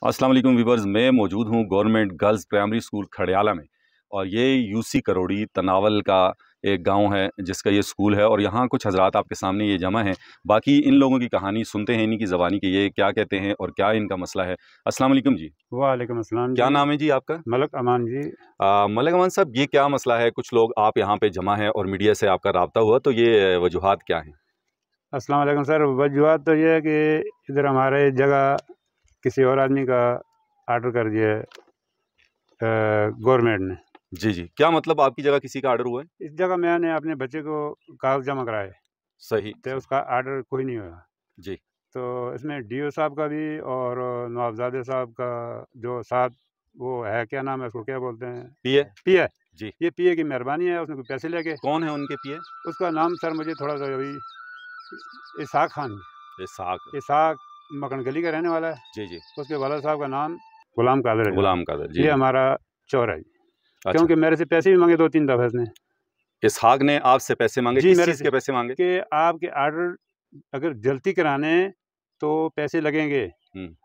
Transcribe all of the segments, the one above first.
अस्सलाम वालेकुम व्यूवर्स, मैं मौजूद हूँ गवर्नमेंट गर्ल्स प्राइमरी स्कूल खड़ियाला में। और ये यूसी करोड़ी तनावल का एक गांव है जिसका ये स्कूल है। और यहाँ कुछ हजरात आपके सामने ये जमा हैं। बाकी इन लोगों की कहानी सुनते हैं, इन्हीं की ज़बानी कि ये क्या कहते हैं और क्या इनका मसला है। अस्सलाम वालेकुम जी। वालेकुम अस्सलाम क्या जी। नाम है जी आपका? मलक अमान जी। मलिक अमान साहब, ये क्या मसला है? कुछ लोग आप यहाँ पे जमा हैं और मीडिया से आपका रब्ता हुआ, तो ये वजूहात क्या हैं? अस्सलाम वालेकुम सर। वजूहत तो ये है कि इधर हमारे जगह किसी और आदमी का आर्डर कर दिया है गवर्नमेंट ने। जी जी, क्या मतलब आपकी जगह किसी का आर्डर हुआ है? इस जगह मैंने अपने बच्चे को कागज जमा कराए सही तो सही। उसका आर्डर कोई नहीं हुआ। जी तो इसमें डीओ साहब का भी और नवाबजादे साहब का जो साथ वो है, क्या नाम है उसको, क्या बोलते हैं, पीए। पीए। जी, ये पीए की मेहरबानी है, उसने कोई पैसे लेके। कौन है उनके पीए? उसका नाम सर मुझे थोड़ा सा अभी, इसाक खान। इसाक। इसाक मकन गली का रहने वाला है। जी जी। उसके वाला साहब का नाम गुलाम कादर है गुलाम जनाब। कादर, जी ये जी। हमारा चौर है जी। अच्छा, क्योंकि मेरे से पैसे भी मांगे 2-3 दफ़े इसने। इसहाक ने आपसे पैसे मांगे? जी, किस मेरे चीज़ से के पैसे मांगे? कि आपके आर्डर अगर जल्दी कराने तो पैसे लगेंगे,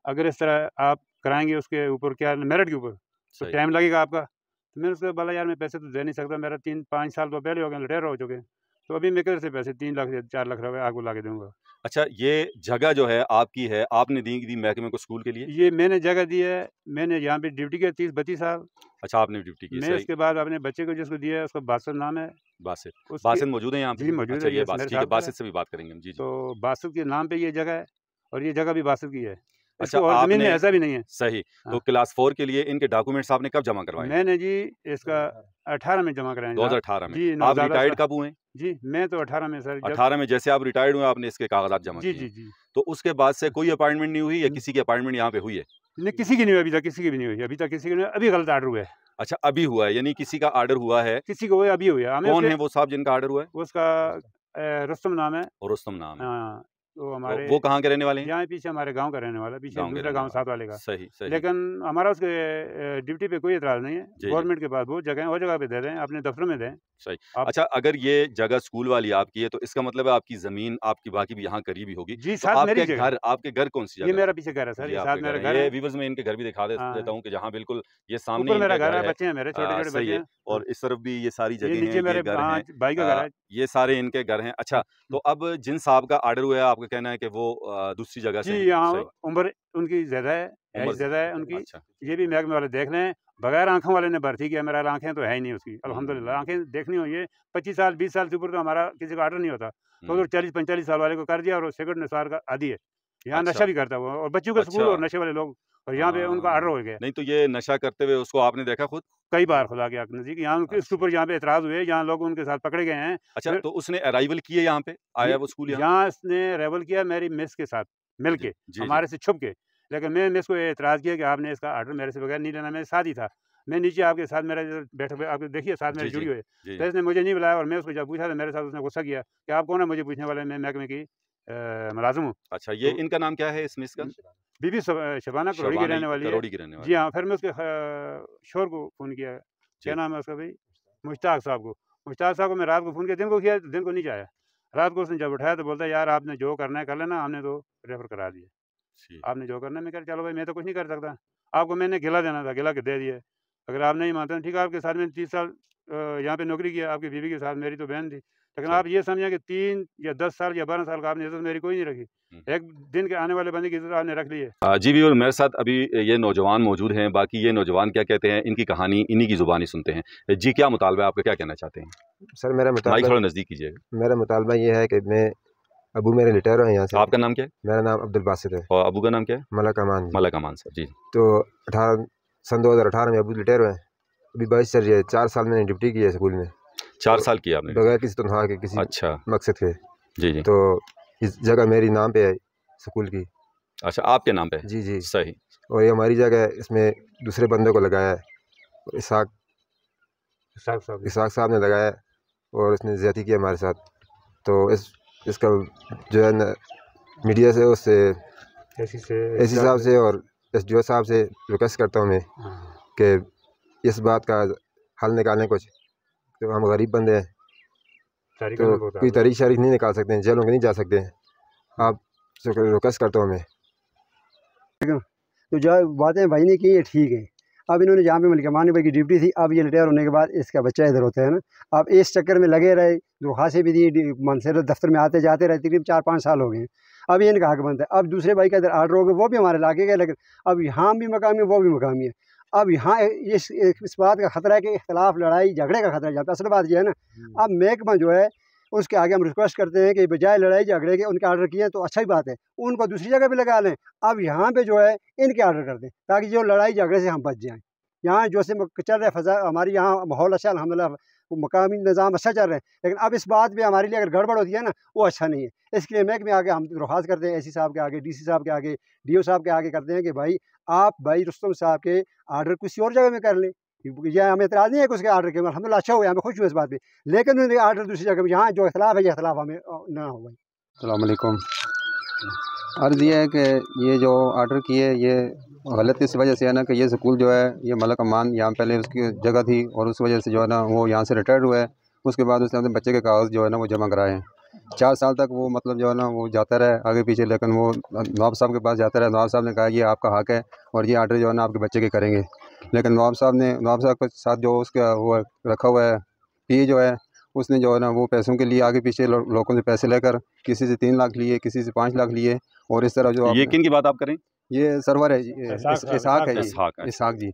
अगर इस तरह आप कराएंगे उसके ऊपर, क्या मेरिट के ऊपर, तो सही। टाइम लगेगा आपका। तो मैंने उसको बोला यार मैं पैसे तो दे नहीं सकता, मेरा 3-5 साल तो पहले हो गए, रिटायर हो चुके हैं। तो अभी मैं कैसे पैसे 3 लाख या 4 लाख रुपए आपको ला के दूंगा। अच्छा, ये जगह जो है आपकी है, आपने दी महकमे को स्कूल के लिए? ये मैंने जगह दी है, मैंने यहाँ पे ड्यूटी किया 30-32 साल। अच्छा, आपने ड्यूटी की, मैं सही। उसके बाद अपने बच्चे को जिसको दिया है उसका बासित नाम है। बासित। उसके बासित मौजूद है यहाँ पे? जी मौजूद अच्छा, है, ये ये बासित, मेरे ठीक है, साथ खड़ा है। बासित से भी बात करेंगे हम। जी जी। तो बासित के नाम पे ये जगह है और ये जगह भी बासित की है। अच्छा, इसको और ज़मीन में आपने, ऐसा भी नहीं है। सही। तो हाँ, क्लास 4 के लिए इनके डॉक्यूमेंट्स आपने कब जमा करवाए? मैंने जी इसका 18 में जमा कराया जनाब। 2018 में। जी, आप नवज़ादा रिटायर्ड उसका। कब हुए? जी, मैं तो 18 में सर, जब 18 में जैसे आप रिटायर्ड हुए आपने इसके कागजात जमा जी, किए जी, हैं। जी। तो उसके बाद से कोई अपॉइंटमेंट नहीं हुई या किसी की अपॉइंटमेंट यहाँ पे हुई है? नहीं, किसी की नहीं हुई अभी तक, किसी की भी नहीं हुई। अभी तक किसी की नहीं हुई, अभी गलत आर्डर हुआ है। अच्छा, अभी हुआ है, यानी किसी का ऑर्डर हुआ है। किसी को हुआ है, अभी हुआ है। हमें कौन उसके है वो साहब जिनका ऑर्डर हुआ है? उसका रुस्तम नाम है। और रुस्तम नाम है। हाँ, तो तो हमारे वो कहाँ के रहने वाले हैं? यहाँ पीछे हमारे गांव का रहने वाला है, पीछे गाँव के दूसरा रहने गांव वाले। साथ वाले का। सही, सही। लेकिन हमारा उसके ड्यूटी पे कोई एतराज़ नहीं है। जी, जी। गवर्नमेंट के पास बहुत जगह है, वो जगह पे दे दें, अपने दफ्तर में दें सही। आप। अच्छा, अगर ये जगह स्कूल वाली आपकी है तो इसका मतलब है आपकी ज़मीन आपकी बाकी भी यहाँ करीब ही होगी। जी, तो साथ मेरी जगह। आपके घर कौन-सी ये जगह मेरा पे? पीछे घर है सर, जी, ये साथ आपके घर मेरा है। घर ये है। व्यूअर्स मैं इनके घर भी दिखा देता हाँ, हूँ कि जहाँ बिल्कुल ये सामने ऊपर ही मेरा इनका घर घर है, है। बच्चे हैं मेरे, छोटे-छोटे सही बच्चे है। हैं। हाँ, और इस तरफ भी ये सारी ये जगह हैं, नीचे ये मेरे घर हाँ, हैं। भाई का घर है। ये सारे इनके घर हैं। अच्छा, तो अब जिन साहब का ऑर्डर हुआ है आपका कहना है कि वो दूसरी जगह जी, से हैं। यहाँ सही। उम्र उनकी ज़्यादा है, उम्र एज ज़्यादा है उनकी। अच्छा। ये भी महकमे वाले देख लें, बगैर आँखों वाले ने भर्ती किया, मेरा आँखें तो है ही नहीं उसकी, हुँ, अल्हम्दुलिल्लाह। हुँ, आँखें देखनी हो, ये 25 साल, 20 साल से ऊपर तो हमारा किसी का ऑर्डर नहीं होता। तो हुँ। उधर 40-45 साल वाले को कर दिया और वो सिगरेट निसार का आदी है। यहाँ अच्छा, नशा भी करता है वो, और बच्चों का स्कूल अच्छा। और नशे वाले लोग, और यहाँ पे उनका ऑर्डर हाँ। हो गया। नहीं तो ये नशा करते हुए उसको आपने देखा खुद? कई बार खुदा के हक नज़दीक यहाँ उनके उसके अच्छा। ऊपर यहाँ पे एतराज़ हुए, यहाँ लोग उनके साथ पकड़े गए हैं। अच्छा, फिर तो उसने अराइवल की है यहाँ पे? जी, आया वो स्कूल यहाँ? यहाँ इसने रेवल किया मेरी मिस के साथ मिल जी, के, जी, जी। हमारे से छुप के। लेकिन मैं मिस को एतराज़ किया कि आपने इसका ऑर्डर मेरे से बगैर नहीं लेना, मेरे साथ ही था। मैं नीचे आपके साथ, मेरा इधर बैठे हुए आप देखिए साथ मेरे जी, जुड़ी जी। हुई है। जी, तो इसने मुझे नहीं बुलाया और मैं उसको जब पूछा तो मेरे साथ उसने गुस्सा किया कि आप कौन है मुझे पूछने वाले, मैं महकमे की मुलाज़िम हूँ। अच्छा, ये तो इनका नाम क्या है इस मिस का? बीबी शबाना करोड़ी की शबाना रहने वाली है। करोड़ी की रहने जी वाली है। हाँ, फिर मैं उसके शोहर को फ़ोन किया, क्या जी। नाम है उसका भई? मुश्ताक साहब को। मुश्ताक साहब को मैं रात को फ़ोन किया, दिन को नहीं जाया। रात को उसने जब उठाया तो बोलता है यार आपने जो करना है कर लेना, हमने तो रेफ़र करा दिया। जी। आपने जो करना है, मैं कहा चलो भाई मैं तो कुछ नहीं कर सकता। आपको मैंने गिला देना था, गिला के दे दिया। अगर आप नहीं मानते हैं ठीक है, आपके साथ मैंने 30 साल यहाँ पे नौकरी किया, आपकी बीवी के साथ, मेरी तो बहन थी। लेकिन सही। आप ये समझें कि 3 या 10 साल या 12 साल का आपने इज़्ज़त मेरी कोई नहीं रखी। हुँ। एक दिन के आने वाले बंदे की इज़्ज़त आपने रख ली है। जी व्यूअर, मेरे साथ अभी ये नौजवान मौजूद हैं। बाकी ये नौजवान क्या कहते हैं, इनकी कहानी इन्हीं की ज़ुबानी सुनते हैं। जी, क्या मुतालबा है आपका, क्या कहना चाहते हैं? सर माइक थोड़ा नज़दीक कीजिएगा। मेरा मुतालबा ये है कि मैं अबू मेरे रिटायर हुए यहाँ से। आपका नाम क्या है? मेरा नाम अब्दुल बासित है। और अबू का नाम क्या है? मलक अमान जी। मलक अमान साहब। जी। तो 18 सन 2018 में अबू रिटायर हुए। अभी 22 चल रही है, 4 साल मैंने ड्यूटी की है स्कूल में। 4 तो साल किया आपने? बगैर किसी तनख्वाह के, किसी अच्छा। मकसद के। जी, जी। तो इस जगह मेरी नाम पे है स्कूल की। अच्छा, आपके नाम पे है? जी जी। सही। और ये हमारी जगह है, इसमें दूसरे बंदे को लगाया है, इसाक इसाक साहब ने लगाया है और उसने ज़्यादती किया हमारे साथ। तो इसका जो है ना मीडिया से, उससे एसी साहब से और एसडीओ साहब से रिक्वेस्ट करता हूँ मैं कि इस बात का हल निकालें कुछ। तो हम गरीब बंदे हैं, तो कोई तारीख शारीख नहीं निकाल सकते हैं, जेलों के नहीं जा सकते हैं। आप रिक्वेस्ट करता हूँ मैं। तो जो बातें भाई ने की ये ठीक है। अब इन्होंने जहाँ पे मलिक अमान भाई की ड्यूटी थी, अब ये रिटायर होने के बाद इसका बच्चा इधर होता है ना, अब इस चक्कर में लगे रहे, दरख्वास्तें भी दी, मानसरा दफ्तर में आते जाते रहे, तकरीबन 4-5 साल हो गए हैं। अब ये इनका हक बनता है। अब दूसरे भाई का इधर आर्डर हो गया, वो भी हमारे इलाके का, लेकिन अब यहाँ भी मकामी है, वो भी मकामी है। अब यहाँ इस बात का खतरा है कि इख्तलाफ, लड़ाई झगड़े का खतरा है। असल बात यह है ना, अब महकमा जो है उसके आगे हम रिक्वेस्ट करते हैं कि बजाय लड़ाई झगड़े के उनके आर्डर किए तो अच्छा ही बात है, उनको दूसरी जगह भी लगा लें। अब यहाँ पे जो है इनके आर्डर कर दें, ताकि जो लड़ाई झगड़े से हम बच जाएँ। यहाँ जो से चल रहा है फ़ज़ा, हमारी यहाँ माहौल अच्छा, अल्हम्दुलिल्लाह मकामी निज़ाम अच्छा चल रहा है, लेकिन अब इस बात पे हमारे लिए अगर गड़बड़ होती है ना, वो अच्छा नहीं है। इसके लिए महकमे आगे हम दरख्वास्त करते हैं, एसी साहब के आगे, डीसी साहब के आगे, डीओ साहब के आगे करते हैं कि भाई आप भाई रुस्तम साहब के आर्डर किसी और जगह में कर लें। यह हमें एतराज़ नहीं है कि उसके आर्डर के, अल्हम्दुलिल्लाह अच्छा हुआ, हमें खुश हुए इस बात पे, लेकिन उन्होंने आर्डर दूसरी जगह में, यहाँ जो इख्तलाफ है, ये इख्तलाफ हमें ना हो भाई। अस्सलाम वालेकुम। अर्ज़ ये है कि ये जो आर्डर किए ये गलत इस वजह से है ना कि ये स्कूल जो है ये मलिक अमान यहाँ पहले उसकी जगह थी, और उस वजह से जो है ना वो यहाँ से रिटायर्ड हुआ है। उसके बाद उसने अपने बच्चे के कागज़ जो है ना वो जमा कराए हैं। 4 साल तक वो मतलब जो है ना वो जाता रहा आगे पीछे, लेकिन वो नवाब साहब के पास जाता रहा। नवाब साहब ने कहा ये आपका हक़ है और ये आर्डर जो है ना आपके बच्चे के करेंगे, लेकिन नवाब साहब के साथ जो उसका वो रखा हुआ है पी जो है, उसने जो है ना वो पैसों के लिए आगे पीछे लोगों से पैसे लेकर किसी से 3 लाख लिए, किसी से 5 लाख लिए, और इस तरह जो ये किन की बात आप करें? ये सरवर है जी, इसहाक है जी, इसहाक जी,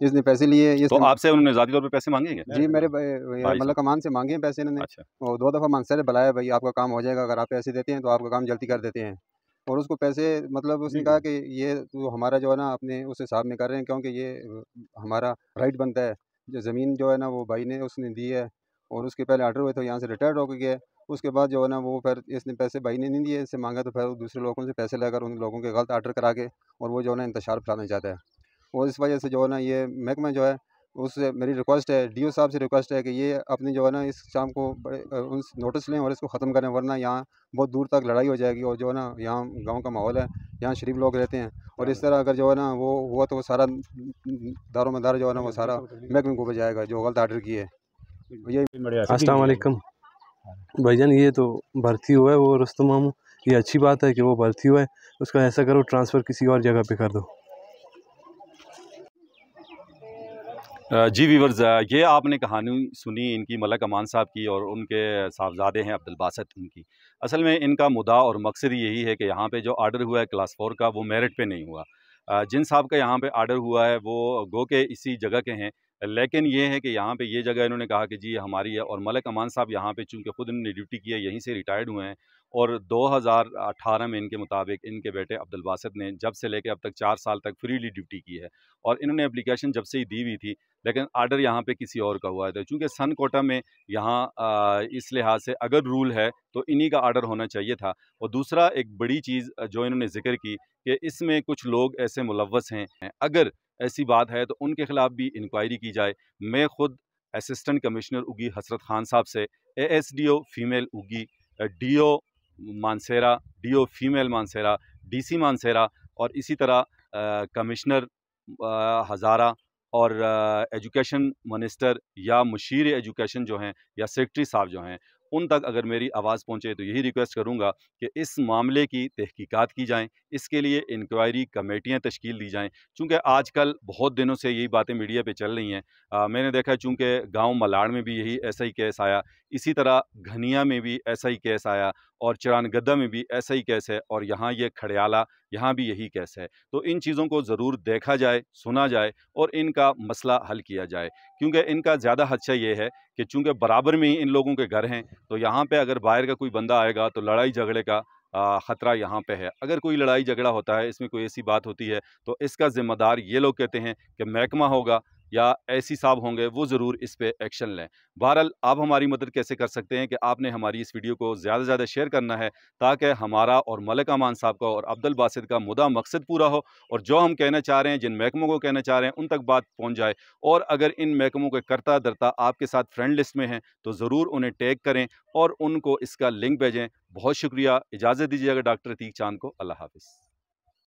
इसने पैसे लिए। तो आपसे उन्होंने ज़ाती तौर पे पैसे मांगे क्या? जी मेरे मलिक अमान से मांगे हैं पैसे इन्होंने। अच्छा। और 2 दफ़ा मानसर बुलाया, भाई आपका काम हो जाएगा, अगर आप पैसे देते हैं तो आपका काम जल्दी कर देते हैं। और उसको पैसे मतलब उसने कहा कि ये तो हमारा जो है ना अपने उस हिसाब में कर रहे हैं, क्योंकि ये हमारा राइट बनता है। जो ज़मीन जो है ना वो भाई ने उसने दी है, और उसके पहले आर्डर हुए तो यहाँ से रिटायर्ड हो गया है। उसके बाद जो है ना वो फिर इसने पैसे भाई ने नहीं दिए, इससे मांगा तो फिर दूसरे लोगों से पैसे लेकर उन लोगों के गलत आर्डर करा के और वो जो है ना इंतशार फैलाना चाहता है। और इस वजह से जो है ना ये महकमा जो है उससे मेरी रिक्वेस्ट है, डीओ साहब से रिक्वेस्ट है कि ये अपनी जो है ना इस शाम को उन नोटिस लें और इसको ख़त्म करें, वरना यहाँ बहुत दूर तक लड़ाई हो जाएगी। और जो है ना यहाँ गांव का माहौल है, यहाँ शरीफ लोग रहते हैं, और इस तरह अगर जो है ना वो हुआ तो वो सारा दारोमदार जो है ना वो सारा महकमे को बजाएगा जो गलत आर्डर किए। अस्सलाम वालेकुम भाईजान, ये तो भर्ती हुआ है वो रुस्तम मामू, ये अच्छी बात है कि वो भर्ती हुआ है, उसका ऐसा करो ट्रांसफ़र किसी और जगह पे कर दो। जी व्यूअर्स, ये आपने कहानी सुनी इनकी मलिक अमान साहब की, और उनके साहबजादे हैं अब्दुल बासित उनकी। असल में इनका मुद्दा और मकसद यही है कि यहाँ पे जो आर्डर हुआ है क्लास 4 का, वो मेरिट पे नहीं हुआ। जिन साहब का यहाँ पे आर्डर हुआ है वो गो के इसी जगह के हैं, लेकिन ये है कि यहाँ पे ये जगह इन्होंने कहा कि जी हमारी है, और मलिक अमान साहब यहाँ पे चूँकि ख़ुद इन्होंने ड्यूटी की है, यहीं से रिटायर्ड हुए हैं, और 2018 में इनके मुताबिक इनके बेटे अब्दुल बासित ने जब से लेकर अब तक 4 साल तक फ्रीली ड्यूटी की है, और इन्होंने एप्लीकेशन जब से ही दी हुई थी, लेकिन आर्डर यहाँ पे किसी और का हुआ है। तो चूँकि सन कोटा में यहाँ इस लिहाज से अगर रूल है तो इन्हीं का आर्डर होना चाहिए था। और दूसरा एक बड़ी चीज़ जो इन्होंने जिक्र की कि इसमें कुछ लोग ऐसे मुलव्वस हैं, अगर ऐसी बात है तो उनके ख़िलाफ़ भी इंक्वायरी की जाए। मैं ख़ुद असिस्टेंट कमिश्नर उगी हसरत खान साहब से, ASDO फीमेल उगी, DO Mansehra, DO female Mansehra, DC Mansehra, और इसी तरह कमिश्नर हज़ारा, और एजुकेशन मिनिस्टर या मुशीर एजुकेशन जो हैं या सेक्रेटरी साहब जो हैं, उन तक अगर मेरी आवाज़ पहुँचे तो यही रिक्वेस्ट करूँगा कि इस मामले की तहकीकात की जाएँ, इसके लिए इंक्वायरी कमेटियाँ तश्कील दी जाएँ। चूँकि आजकल बहुत दिनों से यही बातें मीडिया पे चल रही हैं। मैंने देखा है चूँकि गांव मलाड़ में भी यही ऐसा ही केस आया, इसी तरह घनिया में भी ऐसा ही केस आया, और चरानगद्दा में भी ऐसा ही केस है, और यहाँ ये खड़ियाला यहाँ भी यही केस है। तो इन चीज़ों को ज़रूर देखा जाए, सुना जाए, और इनका मसला हल किया जाए, क्योंकि इनका ज़्यादा खदशा ये है कि चूँकि बराबर में ही इन लोगों के घर हैं, तो यहाँ पे अगर बाहर का कोई बंदा आएगा तो लड़ाई झगड़े का ख़तरा यहाँ पे है। अगर कोई लड़ाई झगड़ा होता है, इसमें कोई ऐसी बात होती है, तो इसका ज़िम्मेदार ये लोग कहते हैं कि महकमा होगा या ऐसी साहब होंगे, वो ज़रूर इस पे एक्शन लें। बहरहाल आप हमारी मदद कैसे कर सकते हैं कि आपने हमारी इस वीडियो को ज़्यादा से ज़्यादा शेयर करना है, ताकि हमारा और मलिक अमान साहब का और अब्दुल बासित का मुद्दा मकसद पूरा हो, और जो हम कहना चाह रहे हैं, जिन महकमों को कहना चाह रहे हैं, उन तक बात पहुँच जाए। और अगर इन महकमों के करता धरता आपके साथ फ्रेंड लिस्ट में हैं तो ज़रूर उन्हें टैग करें और उनको इसका लिंक भेजें। बहुत शुक्रिया, इजाज़त दीजिएगा डॉक्टर अतीक चांद को। अल्लाह हाफ़िज़।